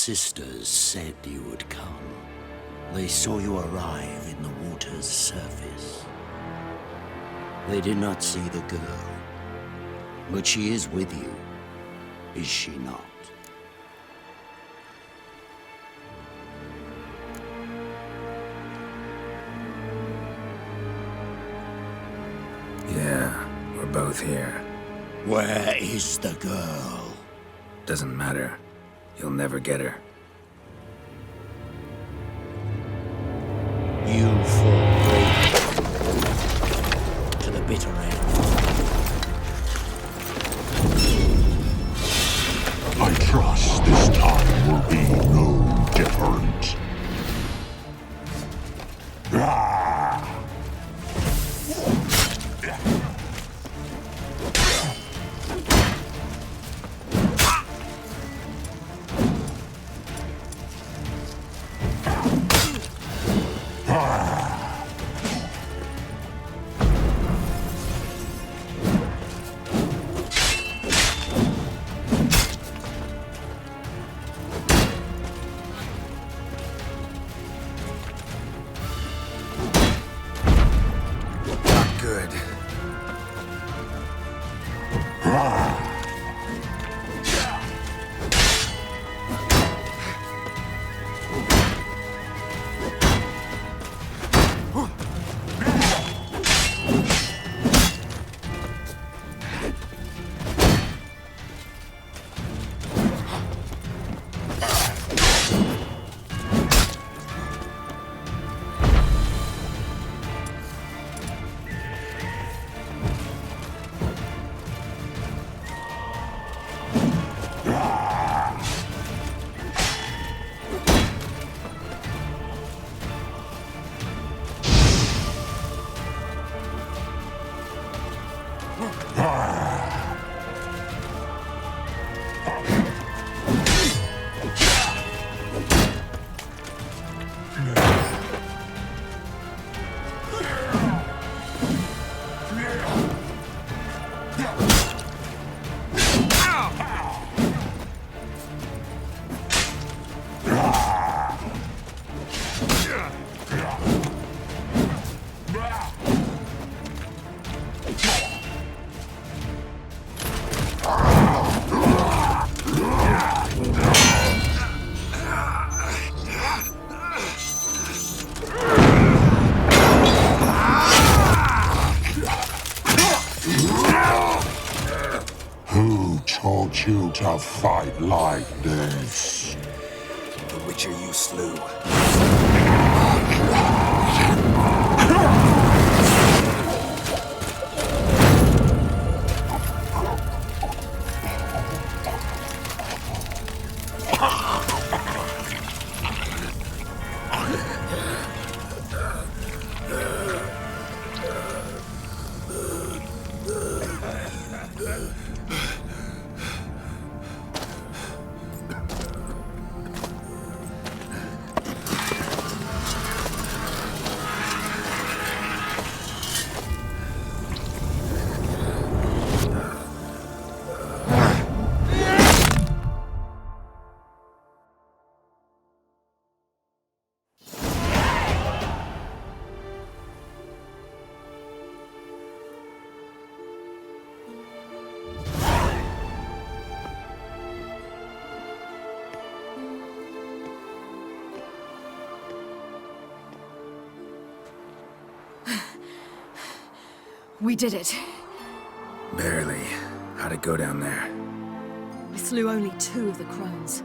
sisters said you would come. They saw you arrive in the water's surface. They did not see the girl. But she is with you, is she not? Yeah, we're both here. Where is the girl? Doesn't matter. You'll never get her. You fought bravely to the bitter end. I trust this time will be no different. Good. Who taught you to fight like this? The Witcher you slew. We did it. Barely. How'd it go down there? We slew only 2 of the crones.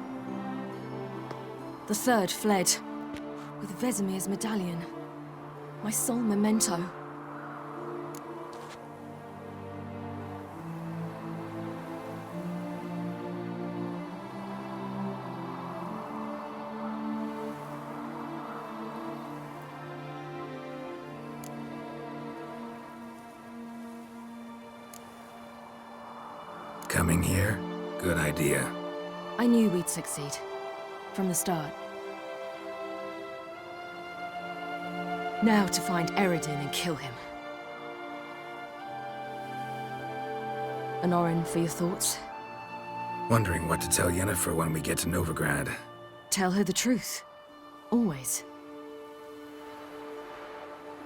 The third fled, with Vesemir's medallion. My sole memento. Coming here? Good idea. I knew we'd succeed. From the start. Now to find Eredin and kill him. An Orin for your thoughts? Wondering what to tell Yennefer when we get to Novigrad. tell her the truth. Always.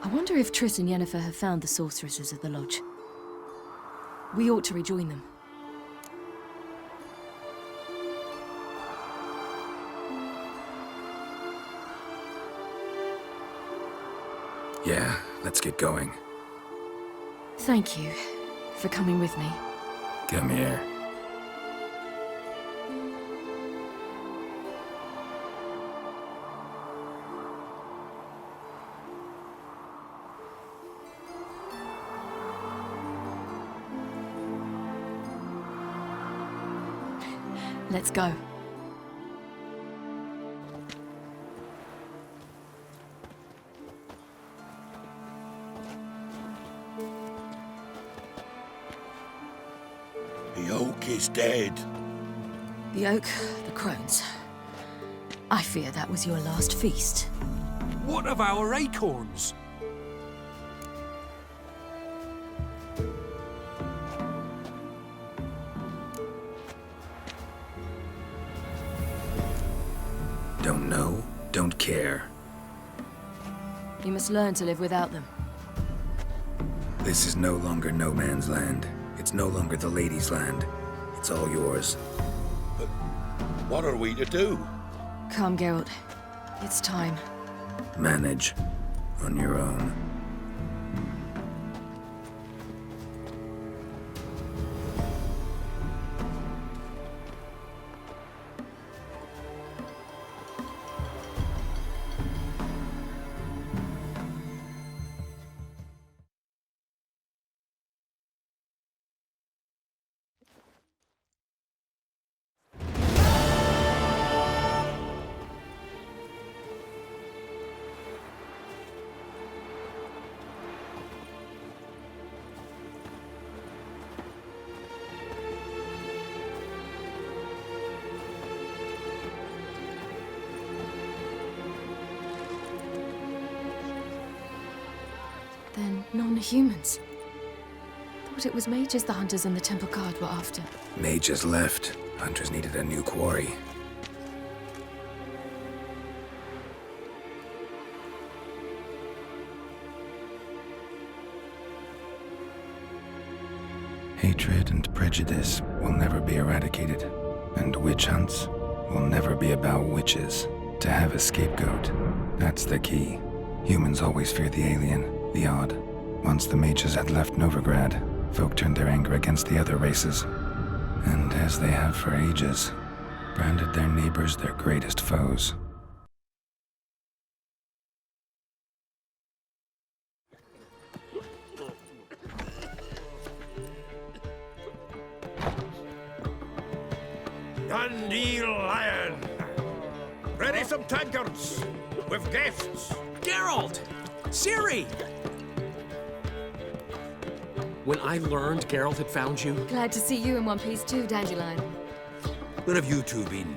I wonder if Triss and Yennefer have found the sorceresses of the Lodge. We ought to rejoin them. Yeah, let's get going. Thank you for coming with me. Come here. Let's go. The oak is dead. The oak, the crones. I fear that was your last feast. What of our acorns? Don't know, don't care. You must learn to live without them. This is no longer no man's land. It's no longer the lady's land. It's all yours. But what are we to do? Come, Geralt. It's time. Manage. On your own. Then non-humans. Thought it was mages the hunters and the temple guard were after. Mages left. Hunters needed a new quarry. Hatred and prejudice will never be eradicated, and witch hunts will never be about witches. To have a scapegoat, that's the key. Humans always fear the alien, the odd. Once the mages had left Novigrad, folk turned their anger against the other races, and as they have for ages, branded their neighbors their greatest foes. Dundee Lion! Ready some tankards! With guests! Geralt! Ciri! When I learned Geralt had found you, Glad to see you in one piece too, Dandelion. Where have you two been?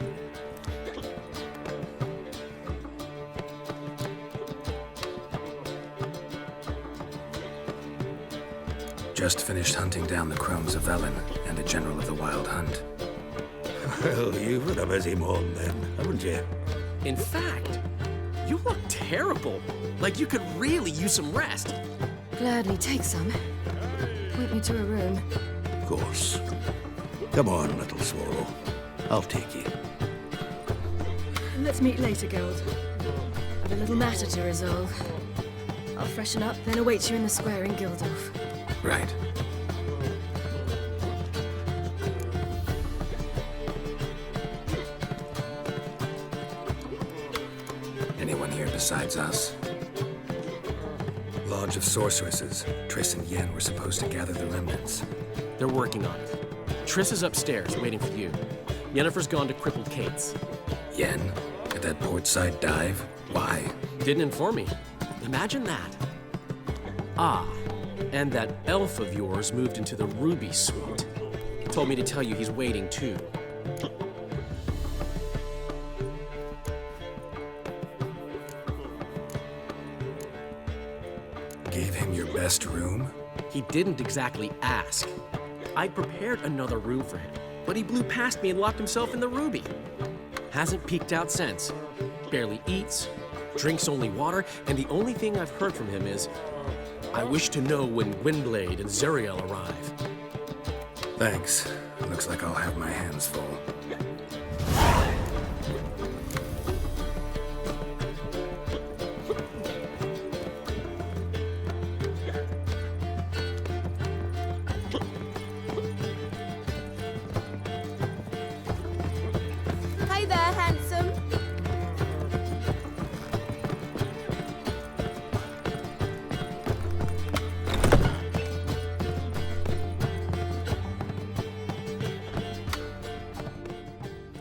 Just finished hunting down the crones of Velen and a general of the Wild Hunt. Well, you've had a busy morning then, haven't you? in fact, you look terrible. Like you could really use some rest. Gladly take some. Point me to a room. Of course. Come on, little swallow. I'll take you. Let's meet later, Geralt. I've a little matter to resolve. I'll freshen up, then await you in the square in Gildorf. Right. Anyone here besides us? Lodge of Sorceresses. Triss and Yen were supposed to gather the remnants. They're working on it. Triss is upstairs, waiting for you. Yennefer's gone to crippled Kate's. Yen? At that portside dive? Why? Didn't inform me. Imagine that. Ah, and that elf of yours moved into the Ruby Suite. Told me to tell you he's waiting too. Gave him your best room? He didn't exactly ask. I prepared another room for him, but he blew past me and locked himself in the Ruby. Hasn't peeked out since. Barely eats, drinks only water, and the only thing I've heard from him is, I wish to know when Windblade and Zuriel arrive. Thanks. Looks like I'll have my hands full. Hey there, handsome.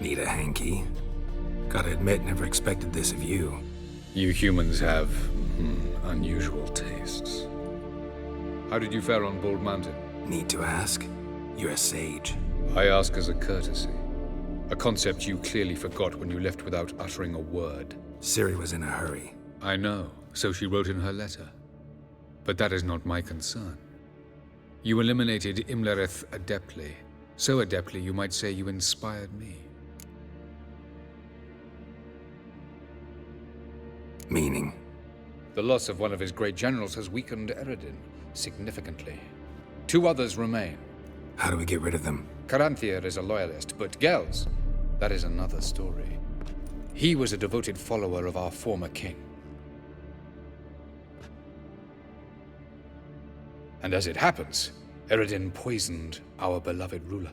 Need a hanky? Gotta admit, never expected this of you. You humans have unusual tastes. How did you fare on Bald Mountain? Need to ask? You're a sage. I ask as a courtesy. A concept you clearly forgot when you left without uttering a word. Ciri was in a hurry. I know, so she wrote in her letter. But that is not my concern. You eliminated Imlerith adeptly. So adeptly you might say you inspired me. Meaning? The loss of one of his great generals has weakened Eredin significantly. 2 others remain. How do we get rid of them? Caranthier is a loyalist, but Gels, that is another story. He was a devoted follower of our former king. And as it happens, Eredin poisoned our beloved ruler.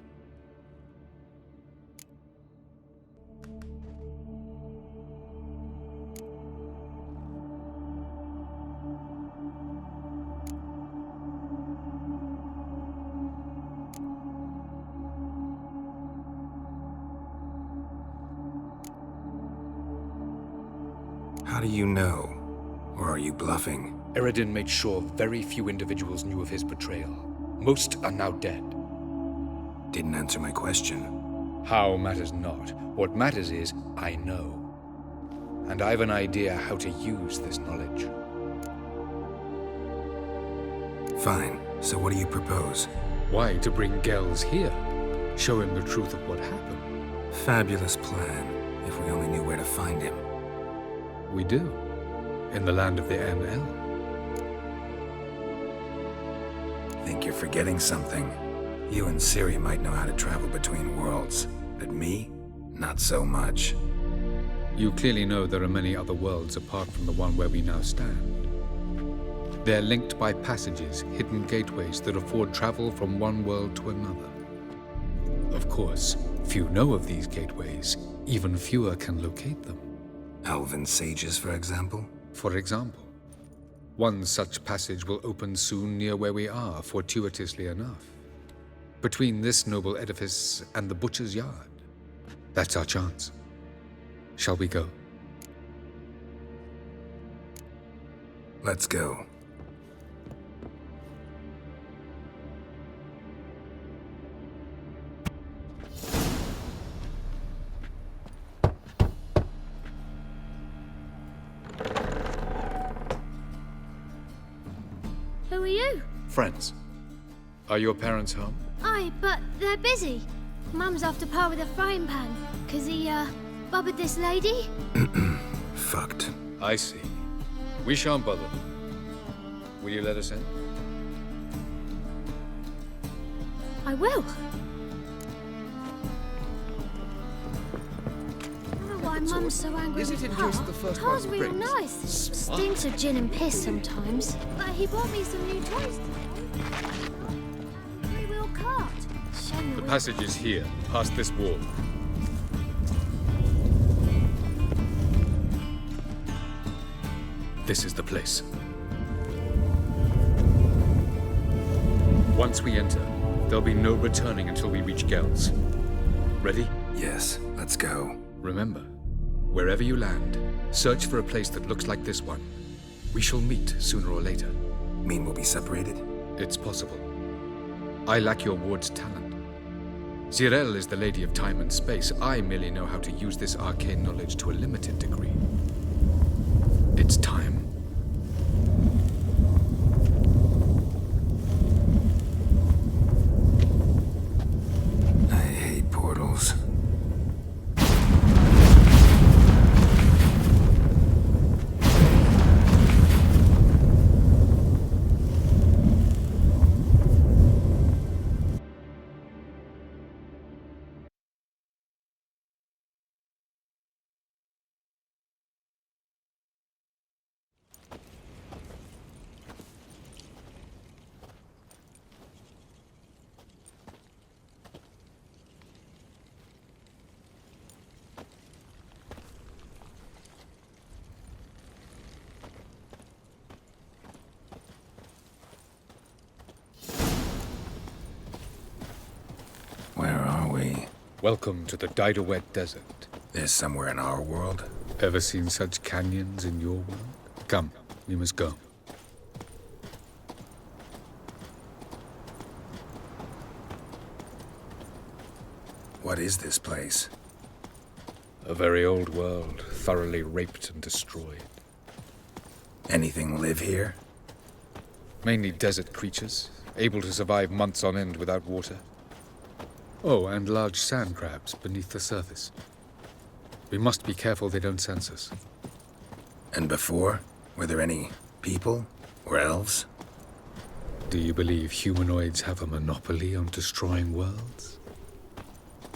How do you know? Or are you bluffing? Eredin made sure very few individuals knew of his betrayal. Most are now dead. Didn't answer my question. How matters not. What matters is, I know. And I've an idea how to use this knowledge. Fine. So what do you propose? Why, to bring Gels here. Show him the truth of what happened. Fabulous plan, if we only knew where to find him. We do. In the land of the NL. Think you're forgetting something. You and Ciri might know how to travel between worlds, but me? Not so much. You clearly know there are many other worlds apart from the one where we now stand. They're linked by passages, hidden gateways that afford travel from one world to another. Of course, few know of these gateways. Even fewer can locate them. Elven sages, for example? For example. One such passage will open soon near where we are, fortuitously enough. Between this noble edifice and the butcher's yard. That's our chance. Shall we go? Let's go. Who are you? Friends. Are your parents home? Aye, but they're busy. Mum's off to par with a frying pan, 'cause he, bobbered this lady. Fucked. I see. We shan't bother. Will you let us in? I will. I don't know why Mum's so angry Is with it in Pa. case the first Pa's one real brings? nice. Stinks of gin and piss sometimes. But he bought me some new toys today. A three-wheel cart. Shame The passage is here, past this wall. This is the place. Once we enter, there'll be no returning until we reach Gels. Ready? Yes, let's go. Remember, wherever you land, search for a place that looks like this one. We shall meet sooner or later. Mean we'll be separated? It's possible. I lack your ward's talent. Zirel is the lady of time and space. I merely know how to use this arcane knowledge to a limited degree. It's time. I hate portals. Welcome to the Didowet Desert. This somewhere in our world? Ever seen such canyons in your world? Come, we must go. What is this place? A very old world, thoroughly raped and destroyed. Anything live here? Mainly desert creatures, able to survive months on end without water. Oh, and large sand crabs beneath the surface. We must be careful they don't sense us. And before? Were there any people? Or elves? Do you believe humanoids have a monopoly on destroying worlds?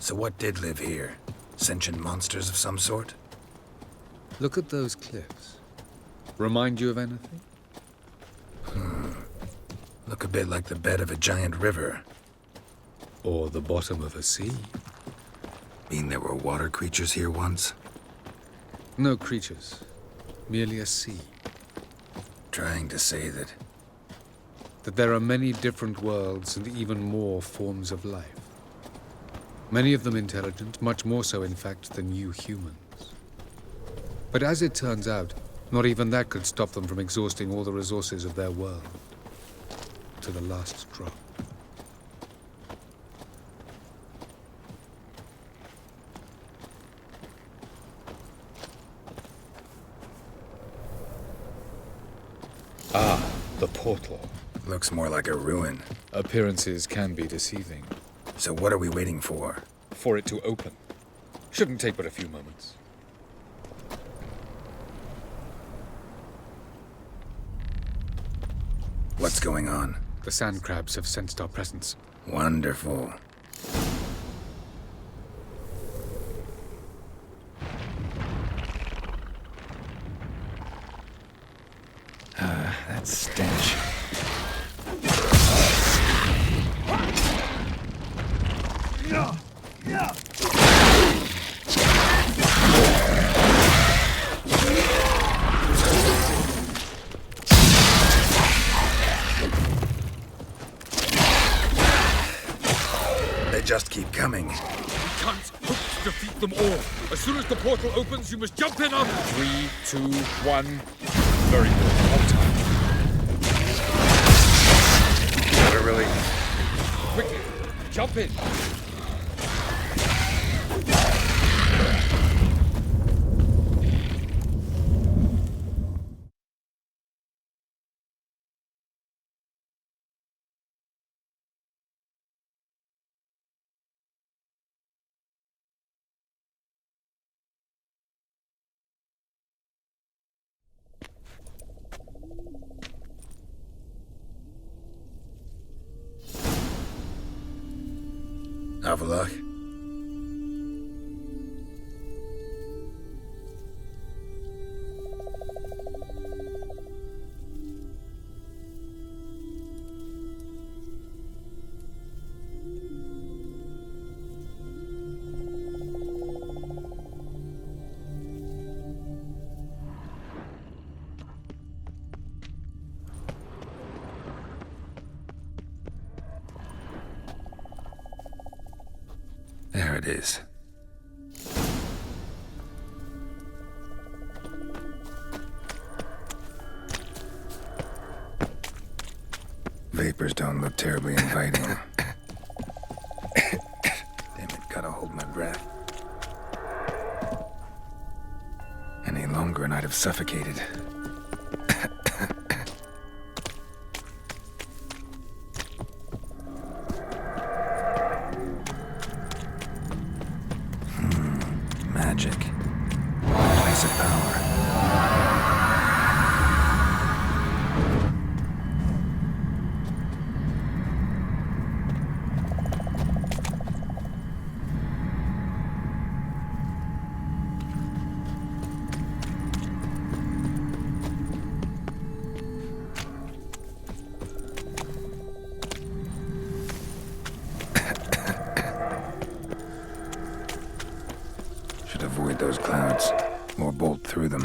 So what did live here? Sentient monsters of some sort? Look at those cliffs. Remind you of anything? Look a bit like the bed of a giant river. Or the bottom of a sea? Mean there were water creatures here once? No creatures. Merely a sea. Trying to say that... That there are many different worlds and even more forms of life. Many of them intelligent, much more so in fact than you humans. But as it turns out, not even that could stop them from exhausting all the resources of their world. To the last drop. Ah, the portal. Looks more like a ruin. Appearances can be deceiving. So what are we waiting for? For it to open. Shouldn't take but a few moments. What's going on? The sand crabs have sensed our presence. Wonderful. That stench. They just keep coming. Can't hope to defeat them all. As soon as the portal opens, you must jump in on 3, 2, 1. Very good. On time. What a relief. Quickly, jump in. Have a look. There it is. Vapors don't look terribly inviting. Damn it, gotta hold my breath. Any longer and I'd have suffocated. Magic. Place of power. Should avoid those clouds, or bolt through them.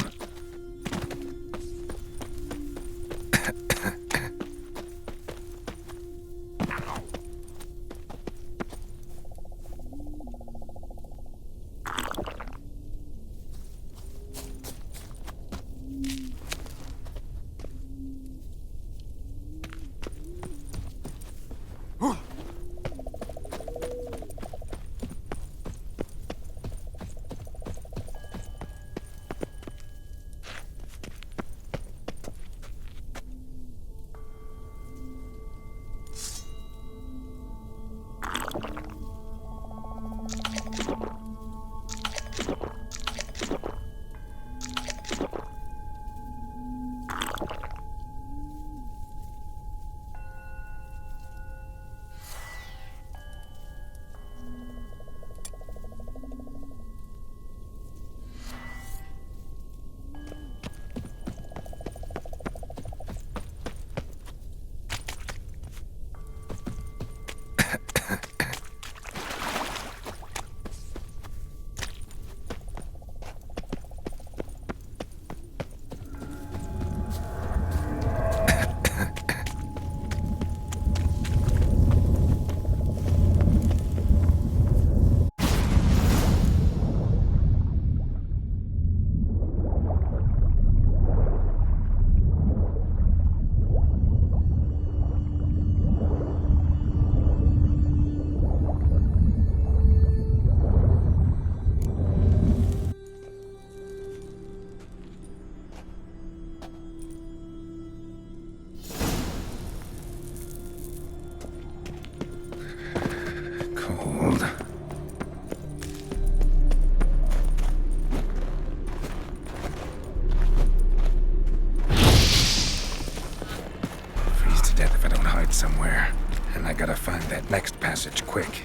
Next passage, quick.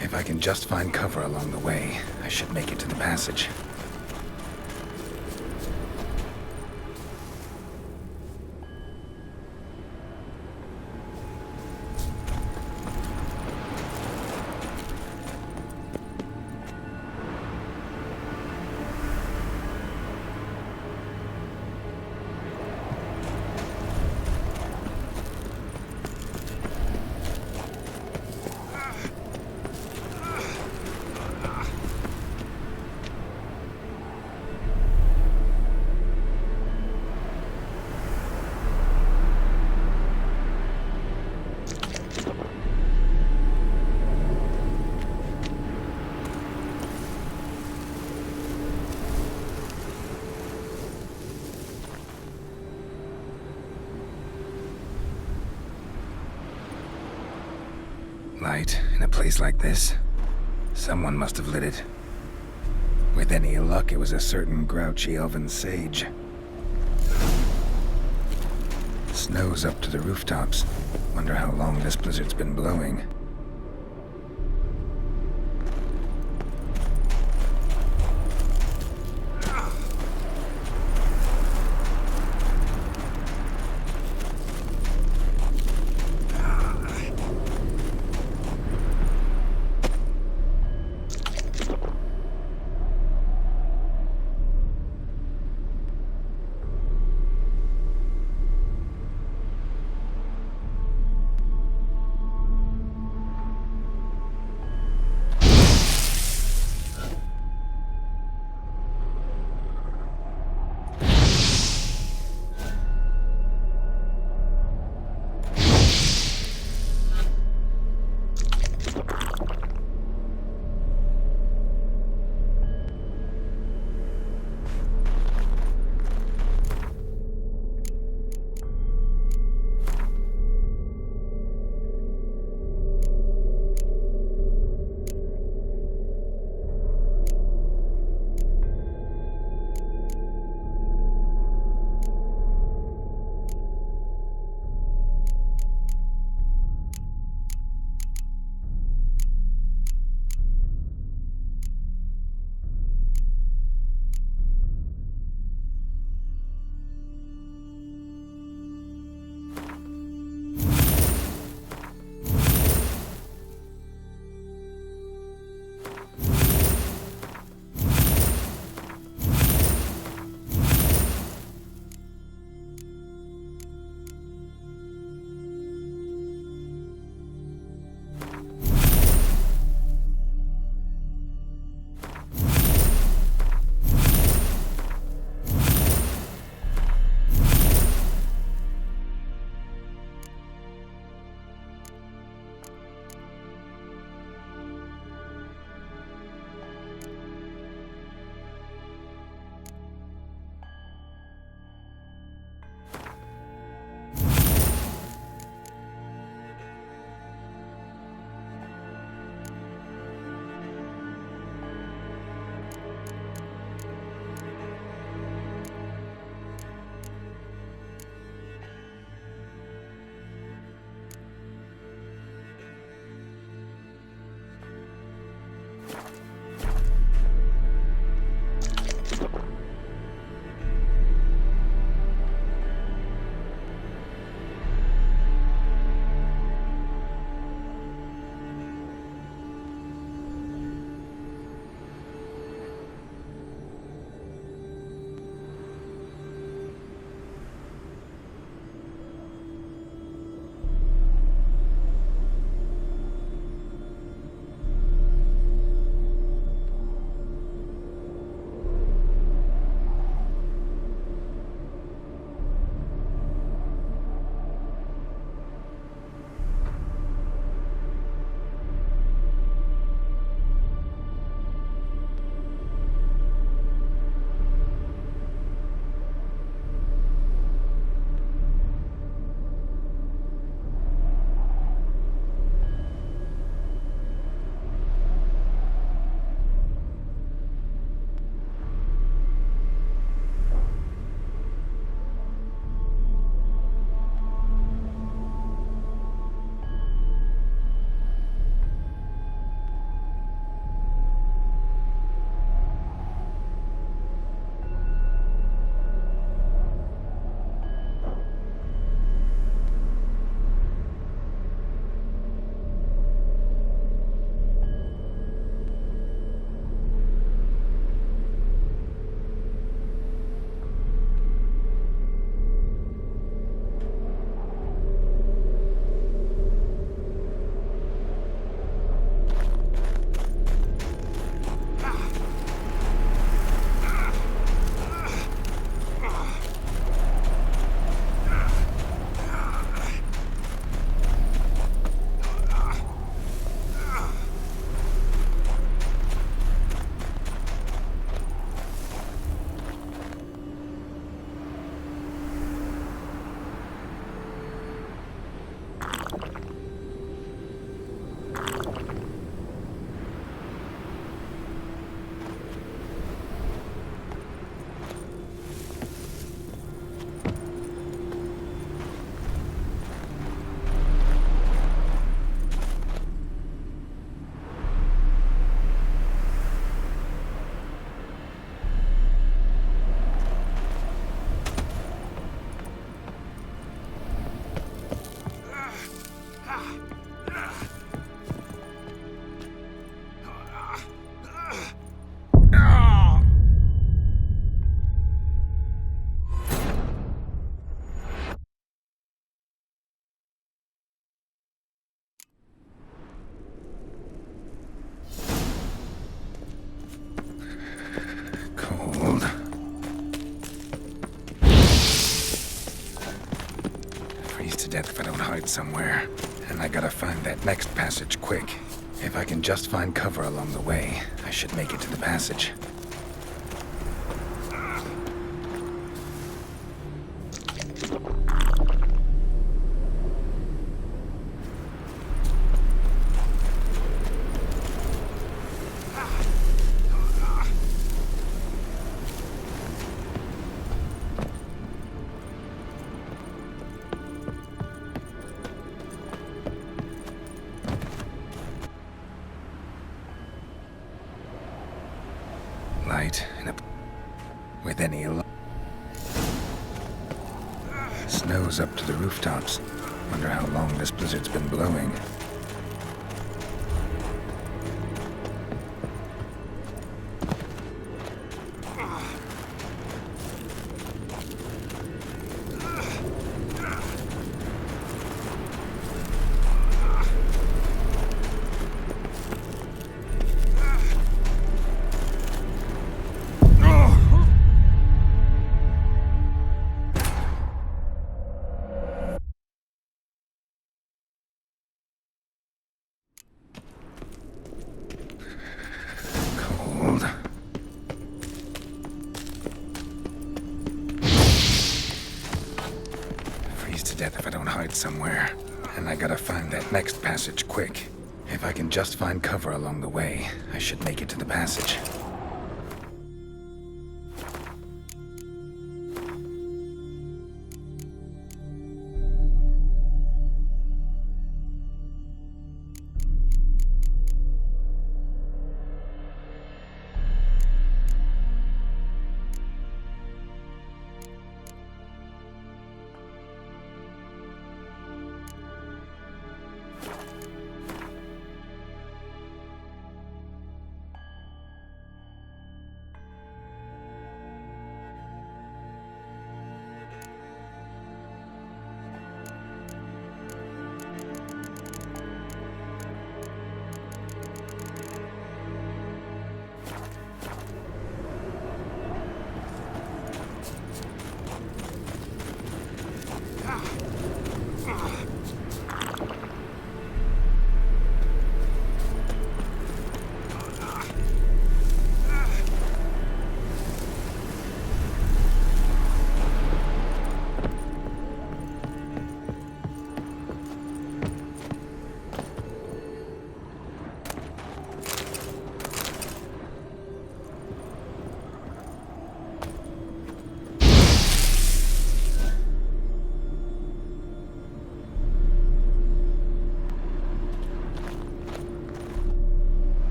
If I can just find cover along the way, I should make it to the passage. Light in a place like this? Someone must have lit it. With any luck, it was a certain grouchy elven sage. Snow's up to the rooftops. Wonder how long this blizzard's been blowing. to death if I don't hide somewhere. And I gotta find that next passage quick. If I can just find cover along the way, I should make it to the passage. Light in a... with any... Snow's up to the rooftops. Wonder how long this blizzard's been blowing. Death if I don't hide somewhere. And I gotta find that next passage quick. If I can just find cover along the way, I should make it to the passage.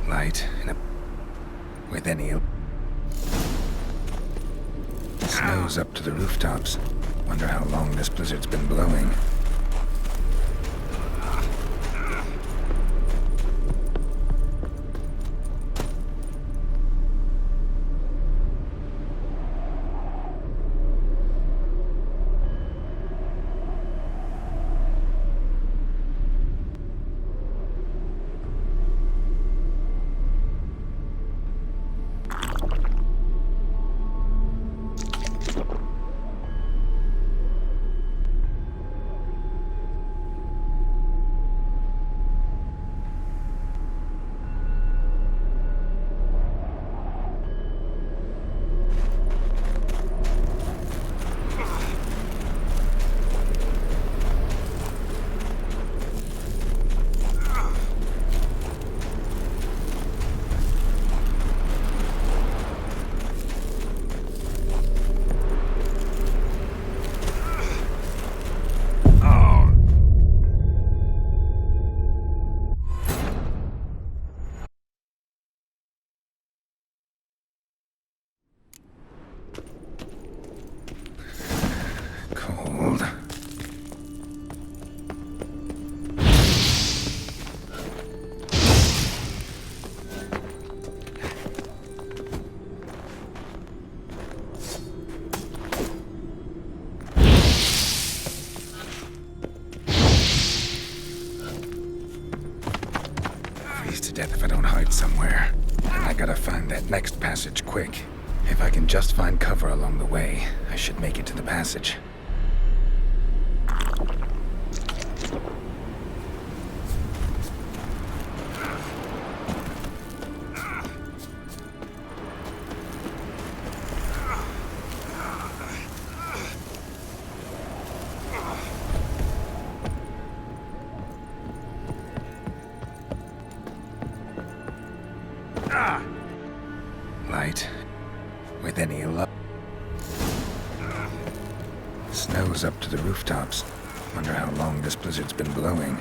Light in a... with any... Snow's up to the rooftops. Wonder how long this blizzard's been blowing. Death if I don't hide somewhere. And I gotta find that next passage quick. If I can just find cover along the way, I should make it to the passage. Light. With any luck. Snow's up to the rooftops. Wonder how long this blizzard's been blowing.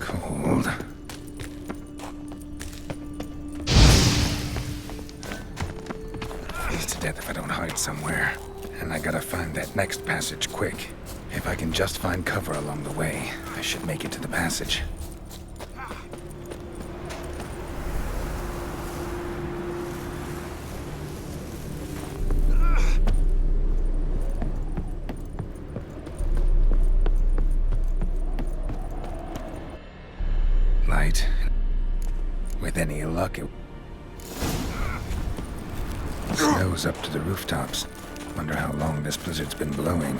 Cold. Freeze to death if I don't hide somewhere. And I gotta find that next passage quick. If I can just find cover along the way, I should make it to the passage. Light. With any luck, it snow's up to the rooftops. Wonder how long this blizzard's been blowing.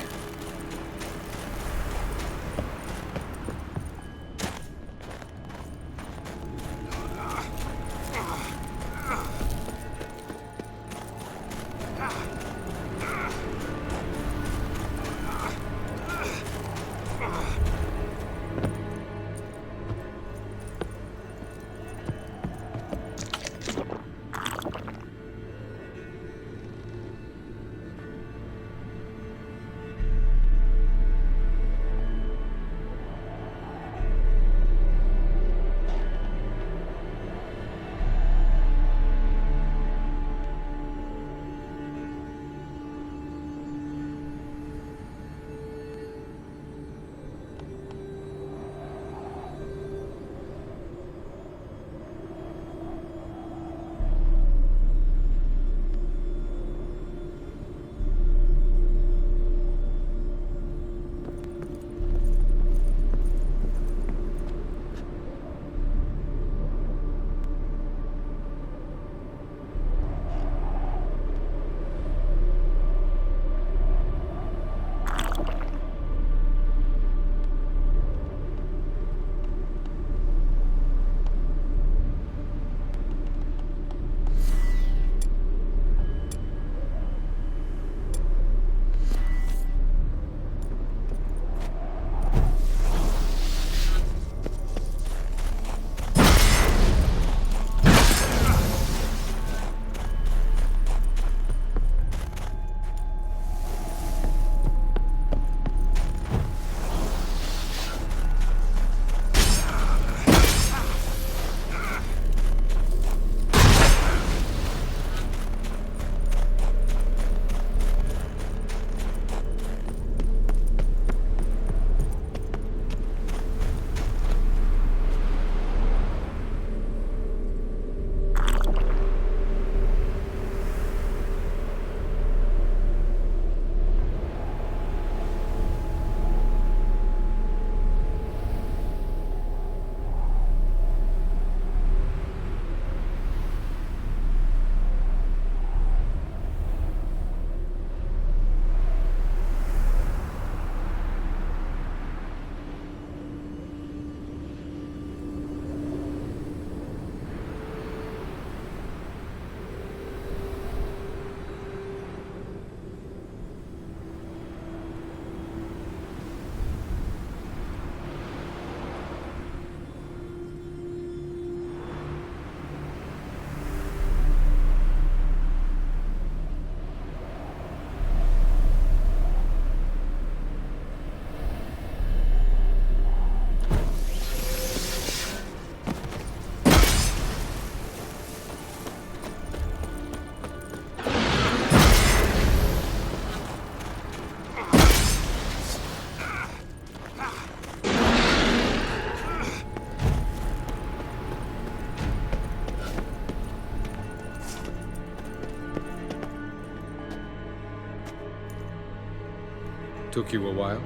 Took you a while?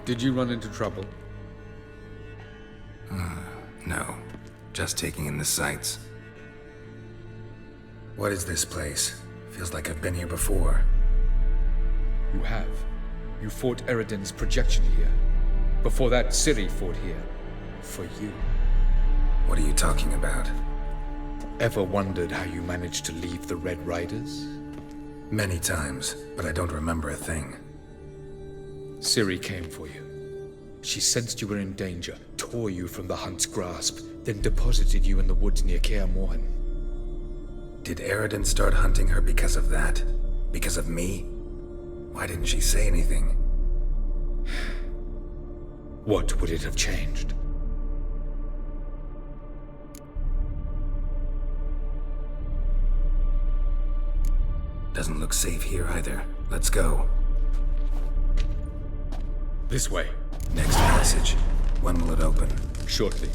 Did you run into trouble? No. Just taking in the sights. What is this place? Feels like I've been here before. You have. You fought Eridan's projection here. Before that, Ciri fought here. For you. What are you talking about? Ever wondered how you managed to leave the Red Riders? Many times, but I don't remember a thing. Ciri came for you. She sensed you were in danger, tore you from the Hunt's grasp, then deposited you in the woods near Kaer Morhen. Did Eridan start hunting her because of that? Because of me? Why didn't she say anything? What would it have changed? Doesn't look safe here either. Let's go. This way. Next passage. When will it open? Shortly.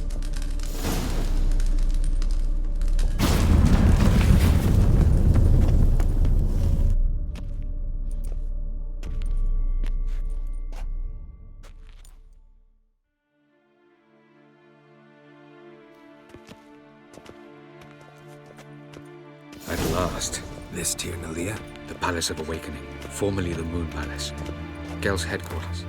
At last. This Tir Nalia? The Palace of Awakening, formerly the Moon Palace. Gel's headquarters.